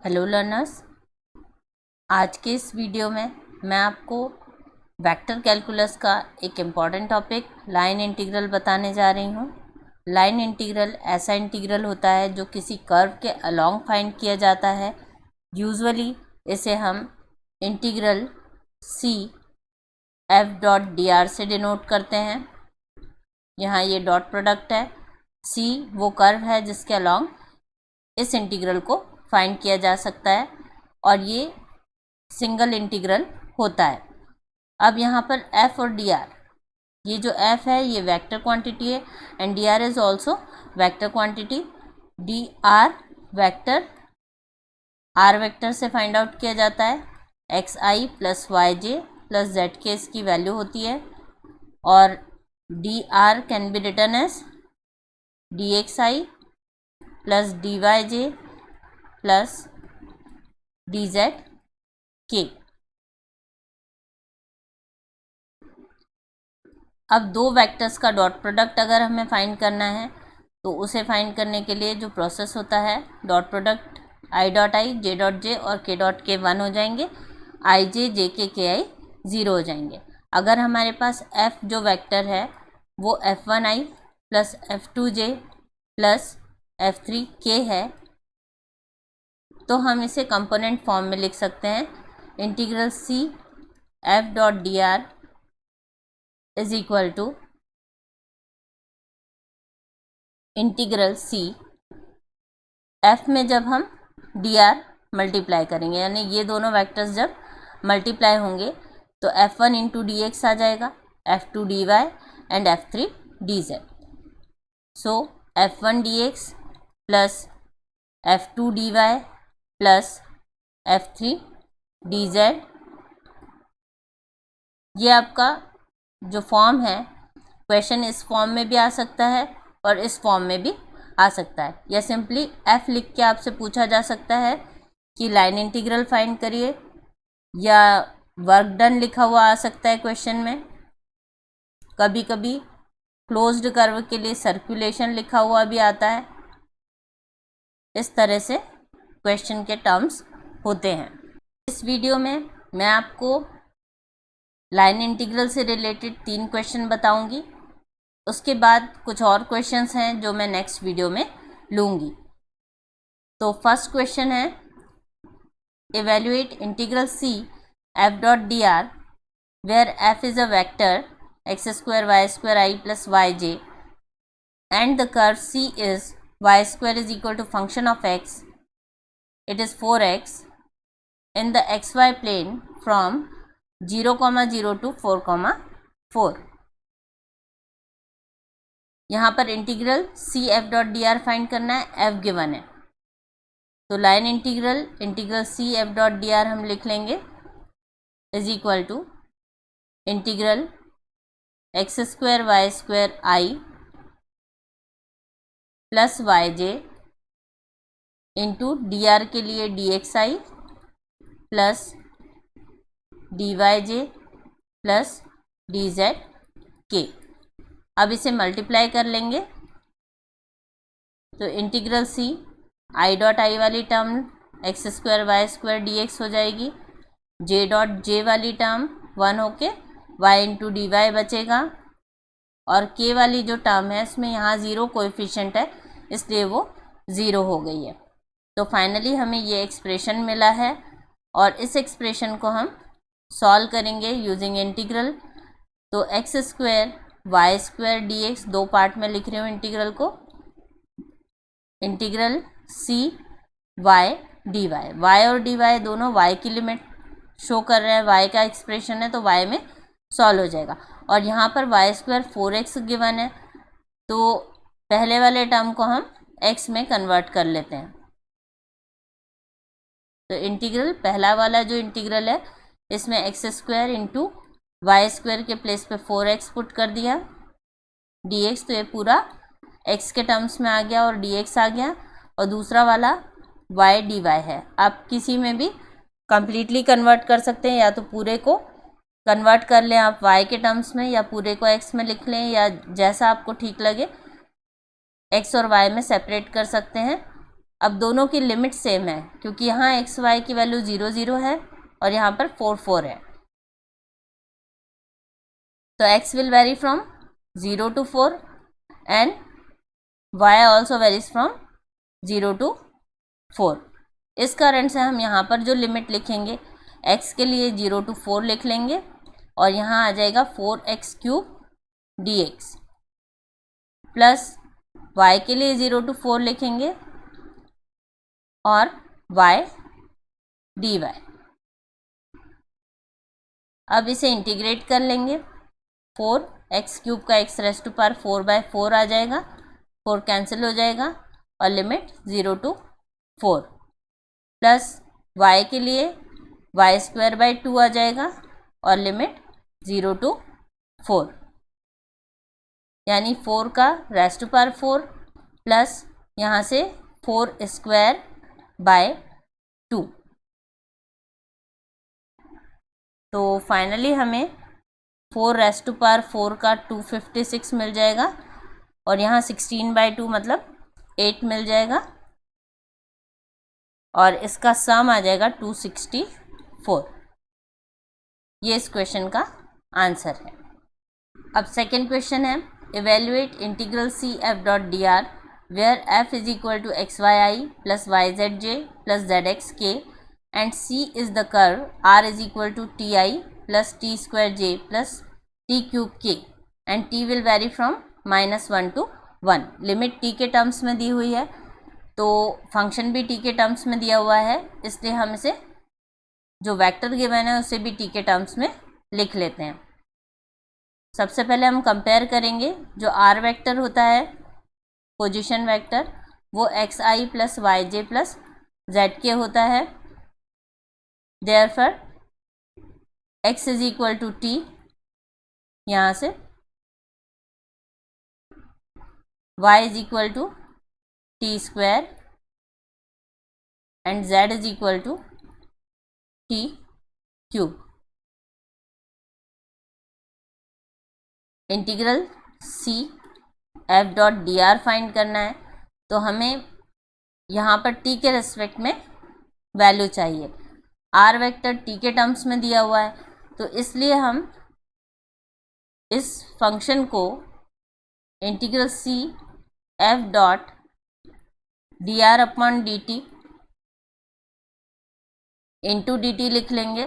Hello learners, आज के इस वीडियो में मैं आपको वेक्टर कैलकुलस का एक इम्पॉर्टेंट टॉपिक लाइन इंटीग्रल बताने जा रही हूँ। लाइन इंटीग्रल ऐसा इंटीग्रल होता है जो किसी कर्व के अलोंग फाइंड किया जाता है। यूजुअली इसे हम integral C F dot D R से डिनोट करते हैं। यहाँ ये डॉट प्रोडक्ट है। सी वो कर्व है जिसके अलोंग इस इंटीग्रल को फाइंड किया जा सकता है और ये सिंगल इंटीग्रल होता है। अब यहाँ पर f और dr, ये जो f है ये वेक्टर क्वांटिटी है and dr is also vector quantity. dr vector r vector से फाइंड आउट किया जाता है। xi plus yj plus zk इसकी वैल्यू होती है और dr can be written as dxi plus dyj plus dzk। अब दो वेक्टर्स का डॉट प्रोडक्ट अगर हमें फाइंड करना है तो उसे फाइंड करने के लिए जो प्रोसेस होता है, dot product i dot i, j dot j और k डॉट k 1 हो जाएंगे, i j j k k i 0 हो जाएंगे। अगर हमारे पास f जो वेक्टर है वो f1i plus f2j plus f3k है तो हम इसे कंपोनेंट फॉर्म में लिख सकते हैं। Integral c f dot D R is equal to integral C F में जब हम डी आर मल्टीप्लाई करेंगे, यानी ये दोनों वेक्टर्स जब मल्टीप्लाई होंगे तो f1 इंटू डी एक्स आ जाएगा, f2 D Y and f3 D Z. So f1 D X plus f2 D Y plus f3 D Z, ये आपका जो फॉर्म है, क्वेश्चन इस फॉर्म में भी आ सकता है और इस फॉर्म में भी आ सकता है, या सिंपली f लिख के आपसे पूछा जा सकता है कि लाइन इंटीग्रल फाइंड करिए, या वर्क डन लिखा हुआ आ सकता है क्वेश्चन में। कभी कभी क्लोज्ड कर्व के लिए सर्कुलेशन लिखा हुआ भी आता है। इस तरह से क्वेश्चन के टर्म्स होते हैं। इस वीडियो में मैं आपको लाइन इंटीग्रल से रिलेटेड 3 क्वेश्चन बताऊंगी। उसके बाद कुछ और क्वेश्चंस हैं जो मैं नेक्स्ट वीडियो में लूँगी। तो फर्स्ट क्वेश्चन है, evaluate integral C F dot D R where F is a vector X square Y square I plus Y J and the curve C is Y square is equal to function of X, it is 4x in the xy plane from 0,0 to 4,4। यहाँ पर integral C F dot D R find करना है, F given है तो line integral C F dot D R हम लिख लेंगे is equal to integral X square Y square I plus Y J into D R के लिए D X I plus D Y J plus D Z के। अब इसे multiply कर लेंगे तो integral C I dot I वाली term X square Y square D X हो जाएगी, जे डॉट जे वाली टर्म 1 होके वाई इंटू डी वाई बचेगा और के वाली जो टर्म है इसमें यहाँ 0 कोएफिशिएंट है इसलिए वो 0 हो गई है। तो फाइनली हमें ये एक्सप्रेशन मिला है और इस एक्सप्रेशन को हम सॉल्व करेंगे यूजिंग इंटीग्रल। तो X square Y square D X, दो पार्ट में लिख रही हूँ इंटीग्रल को, integral C Y D Y, Y और डी वाई दोनों वाई की लिमिट शो कर रहे हैं, वाई का एक्सप्रेशन है तो वाई में सॉल्व हो जाएगा। और यहाँ पर वाई स्क्वायर 4x गिवन है तो पहले वाले टर्म को हम x में कन्वर्ट कर लेते हैं। तो इंटीग्रल पहला वाला जो इंटीग्रल है इसमें X square into Y square के प्लेस पे 4x पुट कर दिया dx, तो ये पूरा x के टर्म्स में आ गया और dx आ गया, और दूसरा वाला y dy है। आप किसी में भी कम्प्लीटली कन्वर्ट कर सकते हैं, या तो पूरे को कन्वर्ट कर लें आप y के टर्म्स में, या पूरे को x में लिख लें, या जैसा आपको ठीक लगे x और y में सेपरेट कर सकते हैं। अब दोनों की लिमिट सेम है क्योंकि यहाँ एक्स वाई की वैल्यू 0 0 है और यहाँ पर 4 4 है, तो x will vary from 0 to 4 and y also varies from 0 to 4। इस कारण से हम यहाँ पर जो लिमिट लिखेंगे x के लिए 0 to 4 लिख लेंगे और यहाँ आ जाएगा 4x³ dx प्लस y के लिए 0 to 4 लिखेंगे और y dy। अब इसे इंटीग्रेट कर लेंगे, 4x³ का x⁴4/4 आ जाएगा, 4 कैंसिल हो जाएगा और लिमिट 0 to 4 प्लस y के लिए y²/2 आ जाएगा और लिमिट 0 to 4, यानी 4 का r⁴ प्लस यहाँ से 4² तो फाइनली हमें 4⁴ का 256 मिल जाएगा और यहाँ 16/2 मतलब 8 मिल जाएगा और इसका सम आ जाएगा 264। ये इस क्वेश्चन का आंसर है। अब सेकंड क्वेश्चन है, evaluate integral C F dot D R where F is equal to xyi plus yzj plus zxk and C is the curve R is equal to Ti plus T² plus T³ and T will vary from -1 to 1। Limit T के terms में दी हुई है तो function भी T के terms में दिया हुआ है, इसलिए हम इसे जो वेक्टर गिवन है उसे भी T के टर्म्स में लिख लेते हैं। सबसे पहले हम कंपेयर करेंगे, जो R वेक्टर होता है पोजीशन वेक्टर वो xi plus yj plus zk होता है, Therefore x is equal to t, यहाँ से y is equal to t² and z is equal to t³। Integral C F dot D R find करना है तो हमें यहाँ पर t के रेस्पेक्ट में वैल्यू चाहिए। आर वेक्टर टी के टर्म्स में दिया हुआ है तो इसलिए हम इस फंक्शन को integral C F dot D R upon D T into D T लिख लेंगे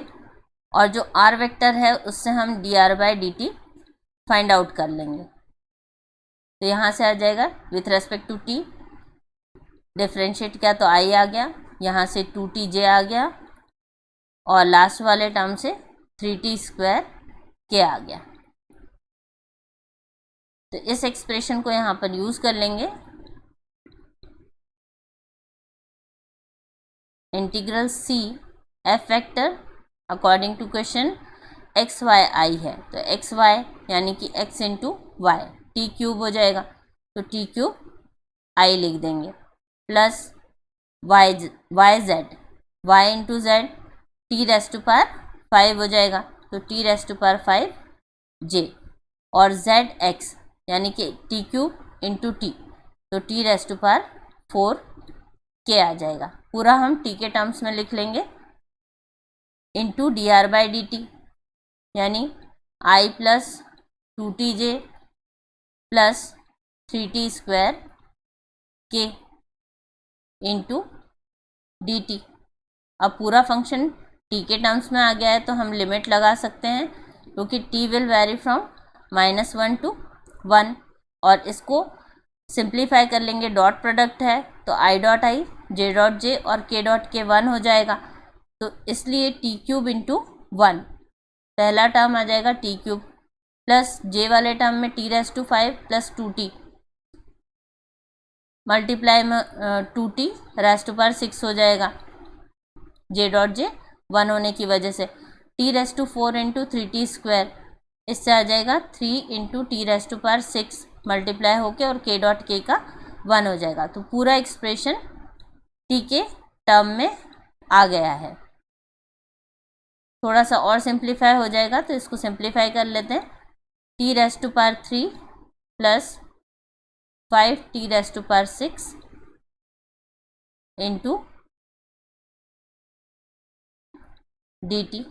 और जो आर वेक्टर है उससे हम D R by D T find out कर लेंगे। तो यहाँ से आ जाएगा with respect to T, differentiate किया तो आई आ गया, यहाँ से 2tj आ गया और लास्ट वाले टर्म से 3t² k आ गया। तो इस एक्सप्रेशन को यहाँ पर यूज कर लेंगे। Integral C F vector according to question X Y I है तो एक्स वाई यानी कि x इंटू वाई t³ हो जाएगा तो t³ आई लिख देंगे plus Y Z y into Z t⁵ हो जाएगा तो t⁵ j और zx यानी कि t³ इंटू टी तो t⁴ k आ जाएगा। पूरा हम t के टर्म्स में लिख लेंगे into D R by D T यानी i plus 2tj plus 3t² k into D T. अब पूरा फंक्शन t के टर्म्स में आ गया है तो हम लिमिट लगा सकते हैं क्योंकि t will very from -1 to 1 और इसको सिंप्लीफाई कर लेंगे, डॉट प्रोडक्ट है तो i dot I j dot j और k डॉट k 1 हो जाएगा तो इसलिए t³ इंटू 1 पहला टर्म आ जाएगा t³ प्लस j वाले टर्म में t⁵ प्लस 2t मल्टीप्लाई में 2t⁵ हो जाएगा j डॉट j 1 होने की वजह से t⁴ इंटू 3t², इससे आ जाएगा 3 इंटू t⁵ मल्टीप्लाई होके और k डॉट k का 1 हो जाएगा। तो पूरा एक्सप्रेशन t के टर्म में आ गया है। थोड़ा सा और सिंप्लीफाई हो जाएगा तो इसको सिंप्लीफाई कर लेते हैं t⁵ plus 5t⁵ into dt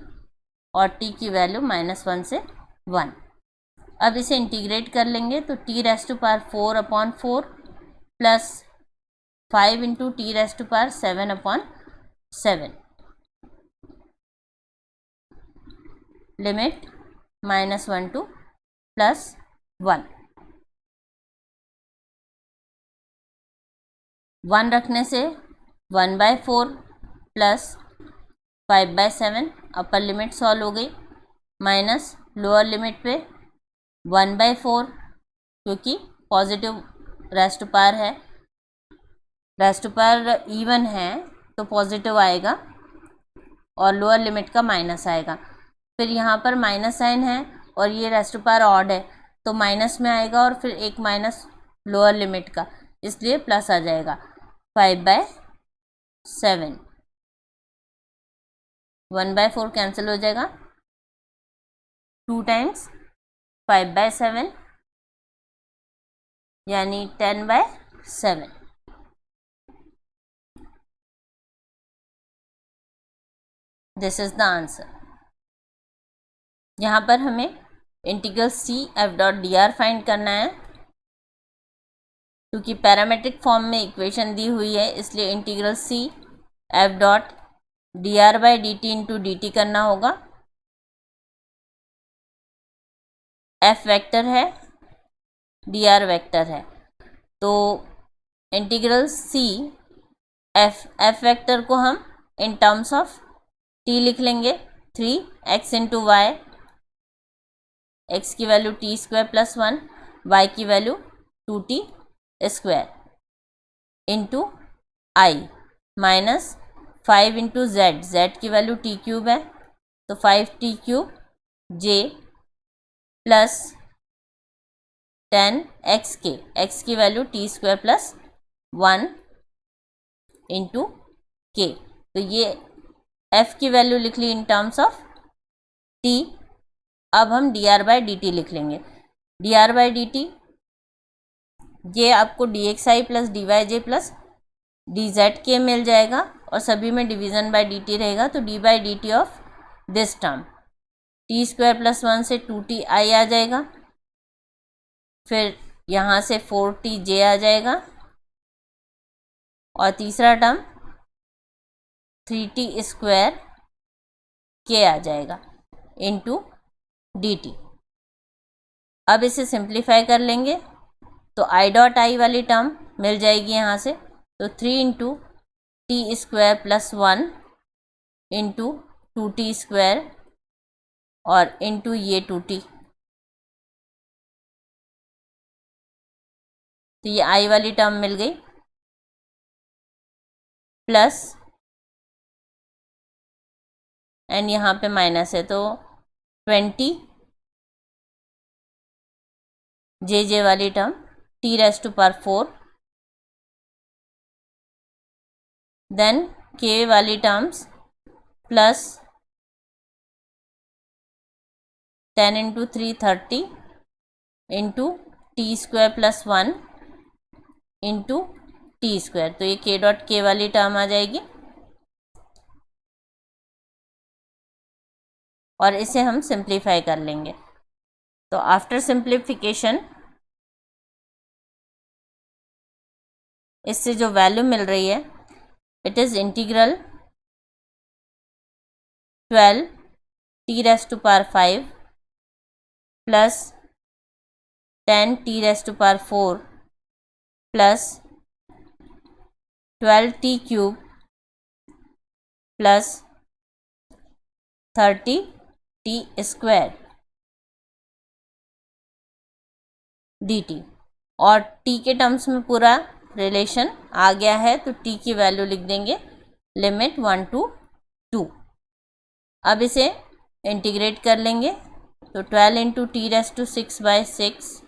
और t की वैल्यू -1 से 1। अब इसे इंटीग्रेट कर लेंगे तो t⁴/4 plus 5 into t⁻7/7 limit -1 to +1। 1 रखने से 1/4 प्लस 5/7 अपर लिमिट सॉल्व हो गई, माइनस लोअर लिमिट पे 1/4 क्योंकि पॉजिटिव रेस्ट पार है, रेस्ट पार इवन है तो पॉजिटिव आएगा और लोअर लिमिट का माइनस आएगा। फिर यहाँ पर माइनस साइन है और ये रेस्ट पार ऑड है तो माइनस में आएगा और फिर एक माइनस लोअर लिमिट का, इसलिए प्लस आ जाएगा 5/7। 1/4 कैंसिल हो जाएगा, 2 टाइम्स 5/7 यानी 10/7। This is the answer. यहाँ पर हमें integral C F dot D R find करना है। क्योंकि पैरामेट्रिक फॉर्म में इक्वेशन दी हुई है इसलिए integral C F dot D R by D T into D T करना होगा। एफ वेक्टर है, डी आर वेक्टर है, तो इंटीग्रल सी एफ वेक्टर को हम इन टर्म्स ऑफ टी लिख लेंगे 3x इंटू वाई, एक्स की वैल्यू t² + 1, y की वैल्यू 2t² इंटू आई माइनस 5 इंटू z की वैल्यू t³ है तो 5t³ j plus 10xk, x की वैल्यू t² + 1 इंटू k। तो ये f की वैल्यू लिख ली इन टर्म्स ऑफ t। अब हम dr/dt लिख लेंगे। dr/dt ये आपको dxi + dyj + dzk मिल जाएगा और सभी में डिवीज़न बाय dt रहेगा तो d/dt of this term t² + 1 से 2ti आ जाएगा, फिर यहाँ से 4tj आ जाएगा और तीसरा टर्म 3t² k आ जाएगा इंटू dt। अब इसे सिंप्लीफाई कर लेंगे तो i.i वाली टर्म मिल जाएगी यहाँ से, तो 3 इंटू t² + 1 इंटू 2t² और इंटू ये 2t, तो ये i वाली टर्म मिल गई प्लस एंड यहाँ पे माइनस है तो 20 जे वाली टर्म t⁴, देन k वाली terms plus 10 into 3 30 into t² + 1 into t², तो ये k.k वाली टर्म आ जाएगी और इसे हम सिंप्लीफाई कर लेंगे। तो आफ्टर सिंप्लीफिकेशन इससे जो वैल्यू मिल रही है it is integral 12t⁵ plus 10t⁴ plus 12t³ plus 30t² dt और t के टर्म्स में पूरा रिलेशन आ गया है तो t की वैल्यू लिख देंगे लिमिट 1 to 2। अब इसे इंटीग्रेट कर लेंगे तो 12 इंटू t⁶/6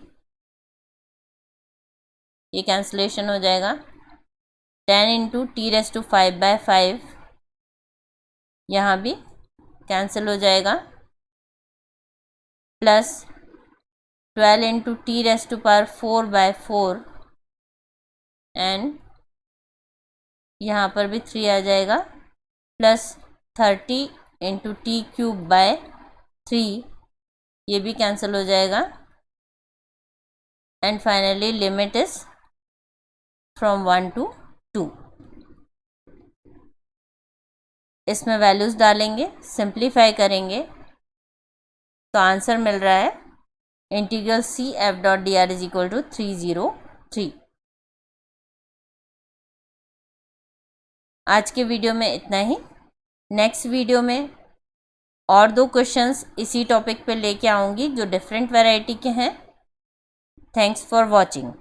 ये कैंसलेशन हो जाएगा, 10 इंटू t⁵/5 यहाँ भी कैंसिल हो जाएगा, प्लस 12 इंटू t⁴/4 एंड यहाँ पर भी 3 आ जाएगा, plus 30 into T cube by 3, ये भी कैंसिल हो जाएगा। And finally limit is from 1 to 2। इसमें वैल्यूज़ डालेंगे, सिंप्लीफाई करेंगे तो आंसर मिल रहा है integral C F dot D R is equal to 303। आज के वीडियो में इतना ही। नेक्स्ट वीडियो में और 2 क्वेश्चंस इसी टॉपिक पे लेके आऊँगी जो डिफरेंट वैरायटी के हैं। Thanks for watching.